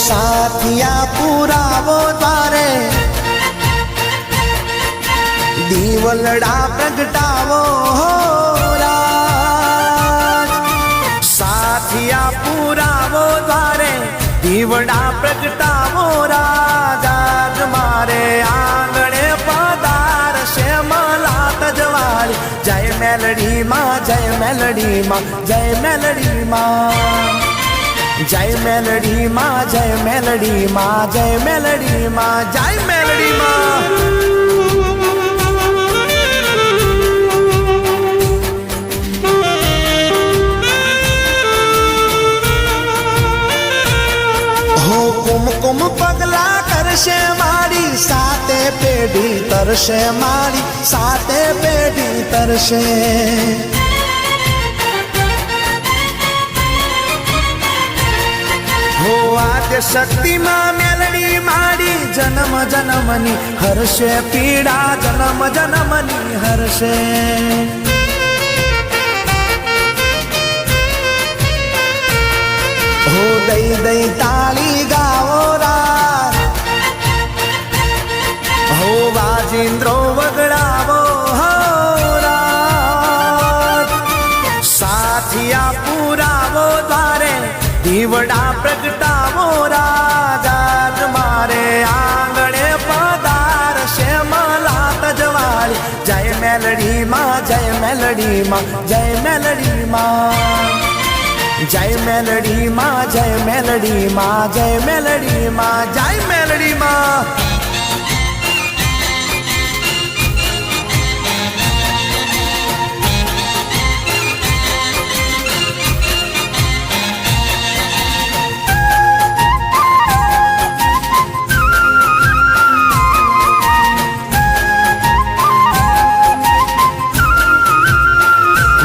સાથિયા પુરાવો તારે દીવલડા પ્રગટાવો રાજ સાથિયા પુરાવો તારે દીવડા પ્રગટાવો રાજ મારે આંગણે પધાર છે મલા તજવાળી જય મેલડી માં જય મેલડી માં જય મેલડી માં જય મેલડી માં જય મેલડી માં જય મેલડી માં જય મેલડી માં હો કુમકુમ પગલા કરશે મારી સાતે પેઢી તરશે મારી સાતે પેઢી તરશે આદ્ય શક્તિ માં મેલડી માડી જન્મ જન્મની હર્ષે પીડા જન્મ જન્મની હર્ષે હો દઈ દઈ તાળી ગાવો રાત હો વાજિંદ્રો વગડાવો હો રાત સાથિયા પુરાવો તારે દીવડા પ્રગટાવો રાજ મારે આંગણે પધાર છે મલા તજવાળી જય મેલડી માં જય મેલડી માં જય મેલડી માં જય મેલડી માં જય મેલડી માં જય મેલડી માં જય મેલડી માં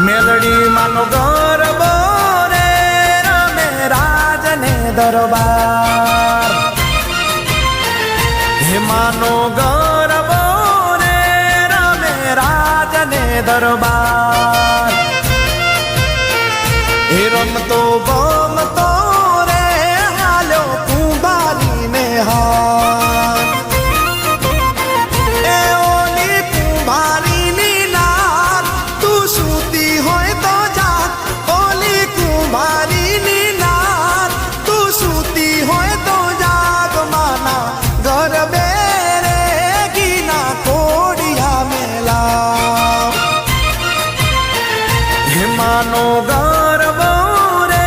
મેલડી માનો ગરબો રે રમે રાજને દરબાર હે માનો ગરબો રે રમે રાજને દરબાર હે રમતો બમતો રે હાલ્યો કુંભારીને હાર એ ઓલી કુંભારીની નાર તું સૂતી હોય તો જા ઓલી કુંભારીની નાર તું સૂતી હોય તો જાગ માના ગરબે રે ગીના કોડિયા મેલા હે માનો ગરબો રે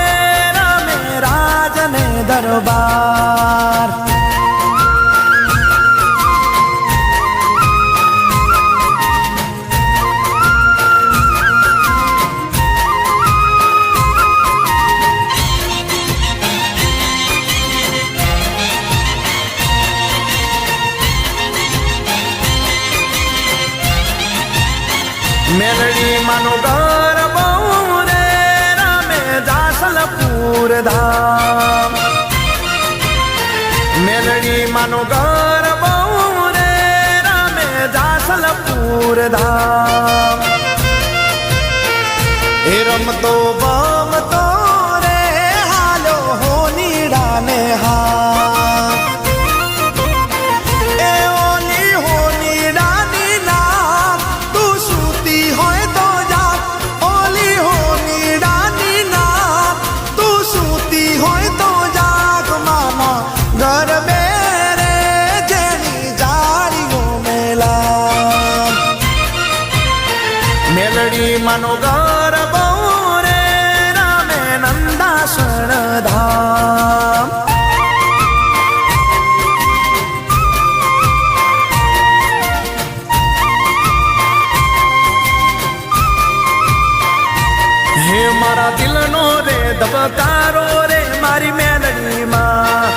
રમે રાજને દરબાર મેલડી માનો ગરબો રે રમે જાસલપુર ધામ મેલડી માનો ગરબો રે રમે જાસલપુર ધામ એ રમતો બમતો રે હાલો હોનીડાને હા એ ઓલી હોનીડાની નામ તું સૂતી હોય તો જા ઓલી હોનીડાની નામ તું સૂતી હોય તો જાગ મામા ગરબે રે જેની જાળીઓ મેલા મેલડી માનો ગરબો રે રમે નંદાસણ ધામ હે મારા દિલનો રે ધબકારો રે મારી મેલડી માં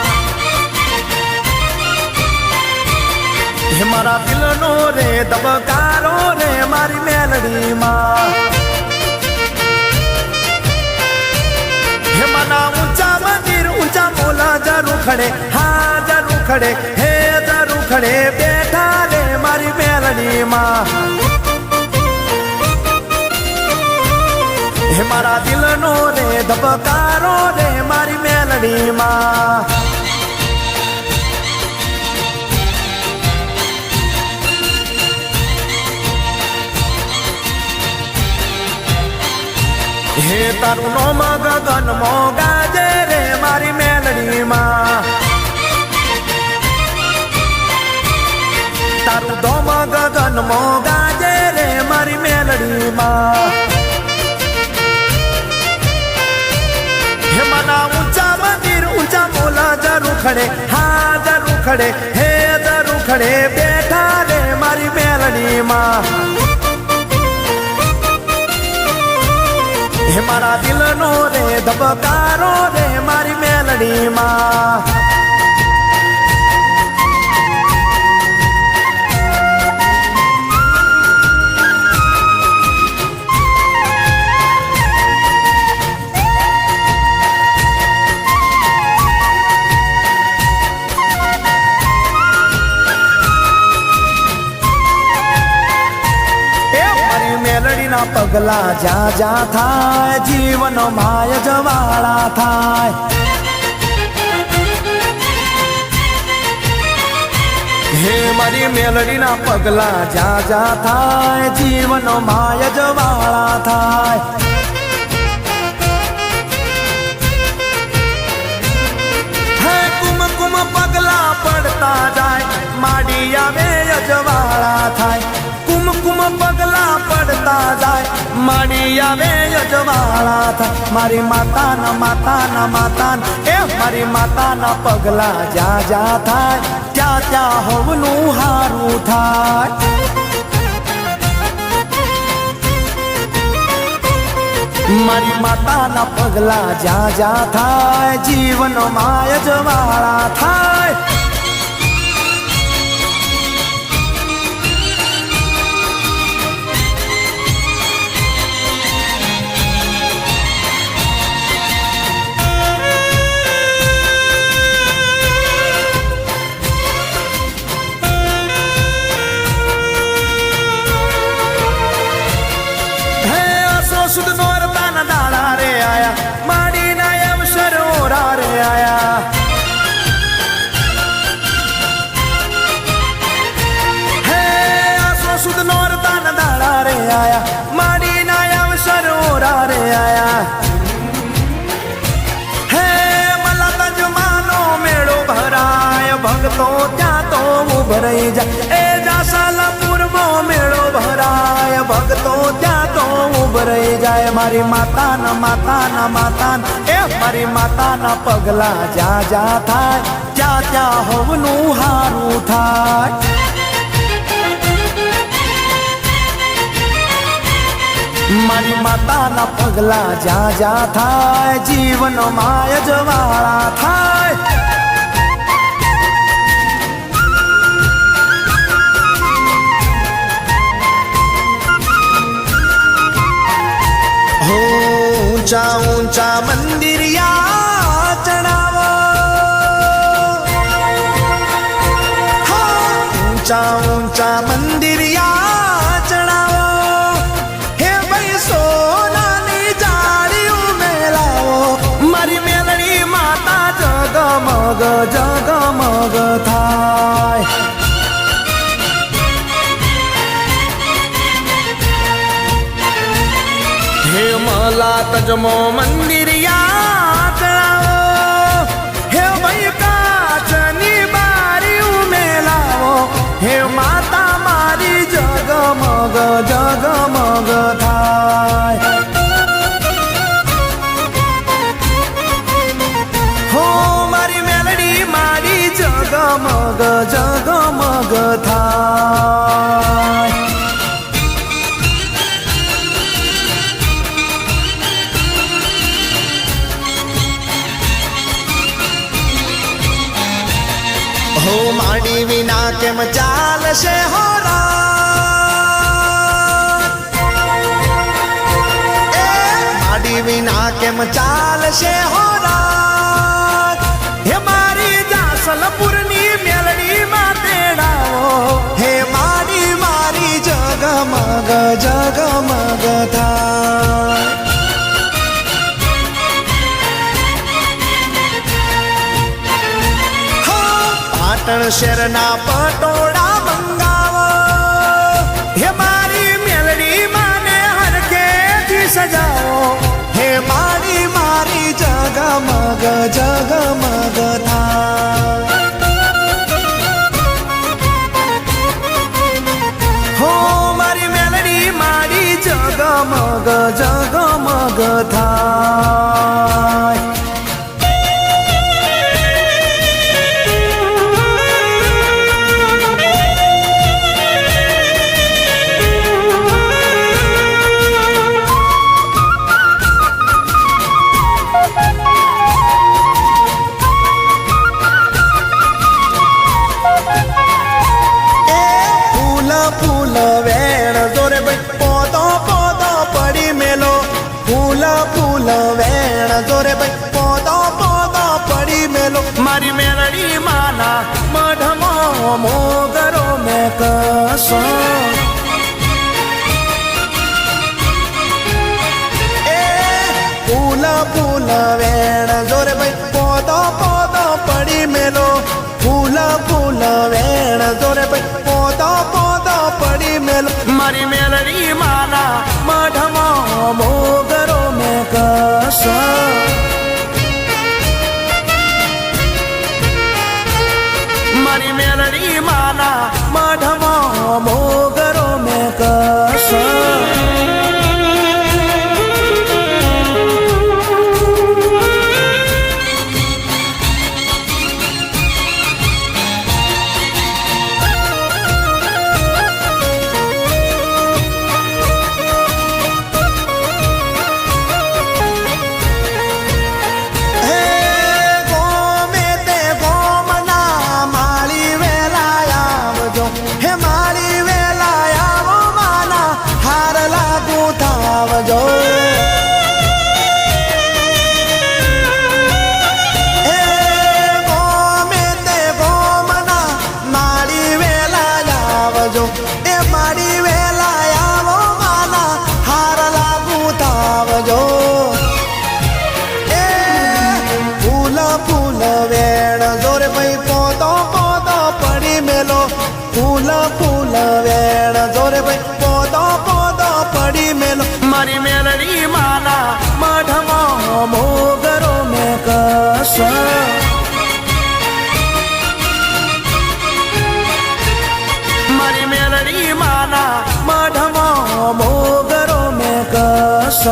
હે મારા દિલનો રે ધબકારો રે મારી મેલડી માં હે મના ઊંચા મંદિર ઊંચા મોલા જરૂર ખડે હા જરૂર ખડે હે જરૂર ખડે બેઠા રે મારી મેલડી માં હે મારા દિલનો રે ધબકારો રે મારી મેલડી માં હે તારું નોમ ગગન મો ગાજે રે મારી મેલડીમાં, તારું ધોમ ગગન મો ગાજે રે મારી મેલડીમાં. હે મના ઊંચા મંદિર ઊંચા મોલા જરૂર ખડે, હા જરૂર ખડે, હે જરૂર ખડે બેઠા રે મારી મેલડીમાં. હે મારા દિલનો રે ધબકારો રે મારી મેલડીમાં. મેલડીના પગલા જ્યાં જ્યાં થાય જીવન માય જવાળા થાય. હે મારી મેલડીના પગલા જ્યાં જ્યાં થાય જીવન માય જવાળા થાય. હે કુમકુમ પગલા પડતા જાય માડી આવે અજવાળા થાય. કુમકુમ પગલા પડતા જાય માડી આવે અજવાળા થાય. મારી માતાના માતાના માતાન એ મારી માતાના પગલા જ્યાં જ્યાં થાય ત્યાં ત્યાં હોવનું હારું થાય. મારી માતાના પગલા જ્યાં જ્યાં થાય જીવન માય જવાળા થાય. સુદ નોરતાના દાડા રે આયા માડીના અવસર ઓરા રે આયા. હે આસો સુદ નોરતાના દાડા રે આયા માડીના અવસર ઓરા રે આયા. હે મલા તજમાનો મેળો ભરાય ભગતો ત્યાં તો ઉભરાઈ જાય. એ જાસાલાપુરમાં મેળો ભરાય ભગતો ત્યાં તો ઉભરાઈ જાય. મારી માતાના માતાના માતાન એ મારી માતાના પગલા જ્યાં જ્યાં થાય ત્યાં ત્યાં હોવનું હારું થાય. મારી માતાના પગલા જ્યાં જ્યાં થાય જીવન માય જવાળા થાય. ઊંચા ઊંચા મંદિર યા ચડાવો, ઊંચા ઊંચા મંદિર યા ચડાવો. હે ભાઈ સોનાની જાળીઓ મેલાવો મારી મેલડી માતા જગમગ જગમગ થાય. હે મલા તજમો મંદિર યાદ લાવો, હે ભાઈ કાચની બારી ઉમેલાવો. હે માતા મારી જગમગ જગમગ થાય. હો મારી મેલડી મારી જગમગ જગમગ થાય. હો માડી વિના કેમ ચાલશે હો રાત, એ માડી વિના કેમ ચાલશે હો રાત. હે મારી જાસલપુરની મેલડી માં તેડાવો, હે માડી મારી જગમગ જગમગ થાય. પાટણ શહેરના પટોળા મંગાવો, હે મારી મેલડી માને હરખેથી સજાવો. જગમગ થાય હો મારી મેલડી મારી જગમગ જગમગ થાય ફૂલ વેણ જોરે ભાઈ પોતો પોતો પડી મેલો ફૂલ ફૂલ વેણ જોરે ભાઈ પોતો પોતો પડી મેલો મારી મેલડી માના મઢમો મોગરો મે કસો એ ફૂલ ફૂલ વેણ જોરે ભાઈ પોતો પોતો પડી મેલો ફૂલ ફૂલ વેણ જોરે ભાઈ પોતો પોતો પડી મેલો મારી મેલડી માના મઢમો મોગરો મે કસ મારી મેલડી માના મઢમો મોગરો મે કસ આવજો એ ગોમે તે ગોમના મારી વેલા આવજો એ મારી વેલા આવો માના હાર લાગુ થાવજો એ ફૂલ ફૂલ વેણ જોરે ભાઈ પોતો પોતો પડી મેલો ફૂલ ફૂલ વેણ જોરે ભાઈ પોતો પોતો પડી મેલો મારી મેલડી માના મઢમો મોગરો મે કસ મારી મેલડી માના મઢમો મોગરો મે કસ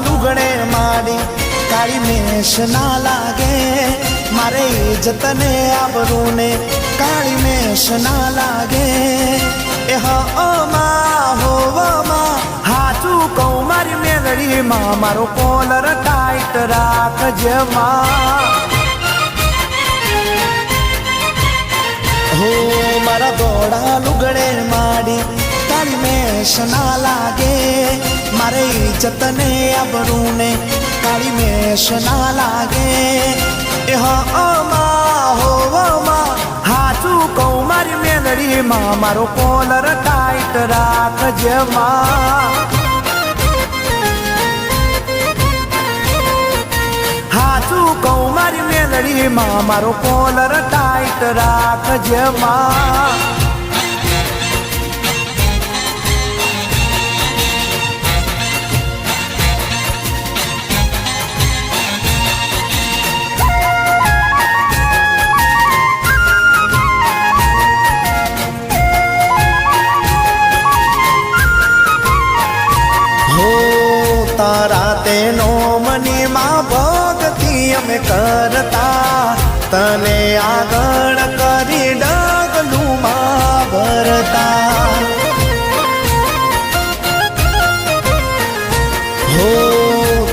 લુગડે માડી કાળી મેષ ના લાગે મારે ઇજ્જતને આબરૂ ને કાળી મેષ ના લાગે એ માં હોવામાં હાચું કહું મારી મેલડી માં મારો કોલર ટાઈટ રાખજે માં હો મારા દોડા લુગડે માડી કાળી મેષ ના લાગે મારે ઇજ્જતને આબરૂ ને કાળી મેષ ના લાગે એ માં હોવામાં હાચું કહું મારી મેલડી માં મારો કોલર ટાઈટ રાખજે માં હાચું કહું મારી મેલડી માં મારો કોલર ટાઈટ રાખજે માં તારા તેનો મનીમાં ભક્તિ અમે કરતા તને આગળ કરી ડગલું માં ભરતા હો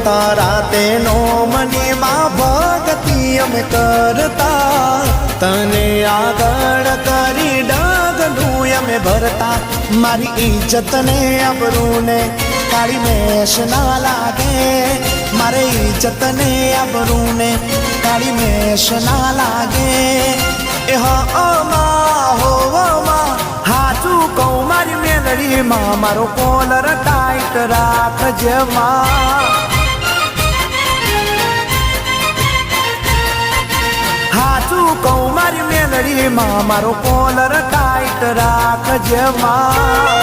તારા તેનો મનીમાં ભક્તિ અમે કરતા તને આગળ કરી ડગલું અમે ભરતા મારી ઇજ્જતને આબરૂ ને કાળી મેષ ના લાગે મારે ઇજ્જતને આબરૂ ને કાળી મેષ ના લાગે એ માં હોવામાં હાચું કહું મારી મેલ મેલડીમાં મારો કોલર ટાઈટ રાખજે માં. હાચું કહું મારી મેલડીમાં મારો કોલર ટાઈટ રાખજે માં.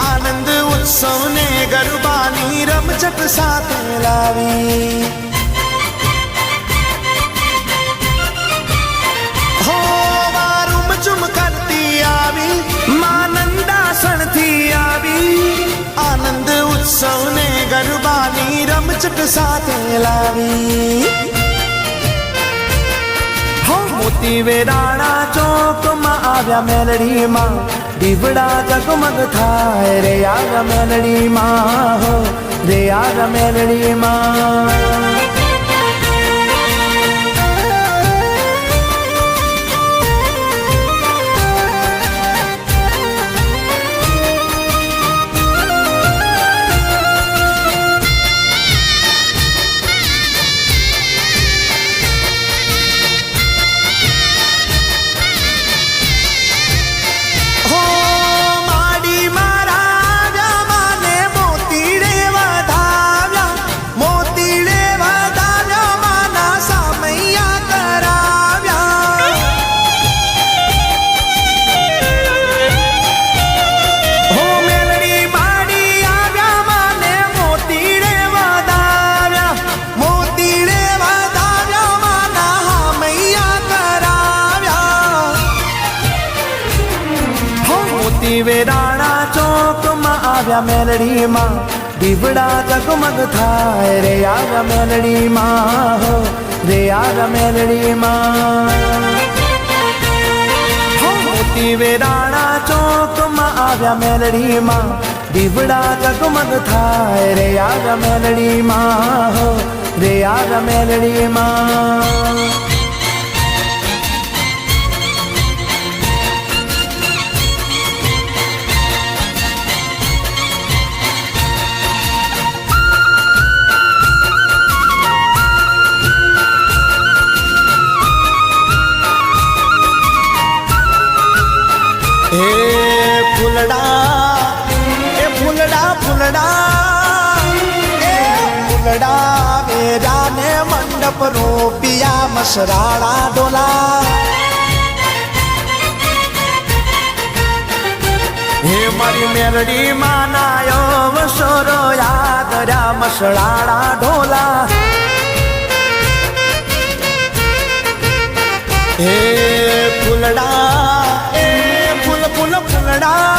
આનંદ ઉત્સવને ગરબાની રમઝટ સાથે લાવી. હો મારું મચુમ કરતી આવી માનંદાસણથી આવી. આનંદ ઉત્સવને ગરબાની રમઝટ સાથે લાવી. મોતી વેરાણા ચોકમાં આવ્યા મેલડીમાં દીવડા જગમગ થાય રે આવ્યા મેલડીમાં હો રે આવ્યા મેલડીમાં. વેરાણા ચોકમાં આવ્યા મેલડીમાં દીવડા જગમગ થાય રે આવ્યા મેલડીમાં હો રે આવ્યા મેલડીમાં. મોતી વેરાણા ચોકમાં આવ્યા મેલડીમાં દીવડા જગમગ થાય રે આવ્યા મેલડીમાં હો રે આવ્યા મેલડીમાં. હે ફૂલડા એ ફૂલડા ફૂલડા એ ફૂલડા વેરાને મંડપ રૂપિયા મસરાળા ડોલા. હે મારી મેલડી માનાયો વસરો યાદ રહ્યા મસરાળા ઢોલા. હે ફૂલડા ફૂલડા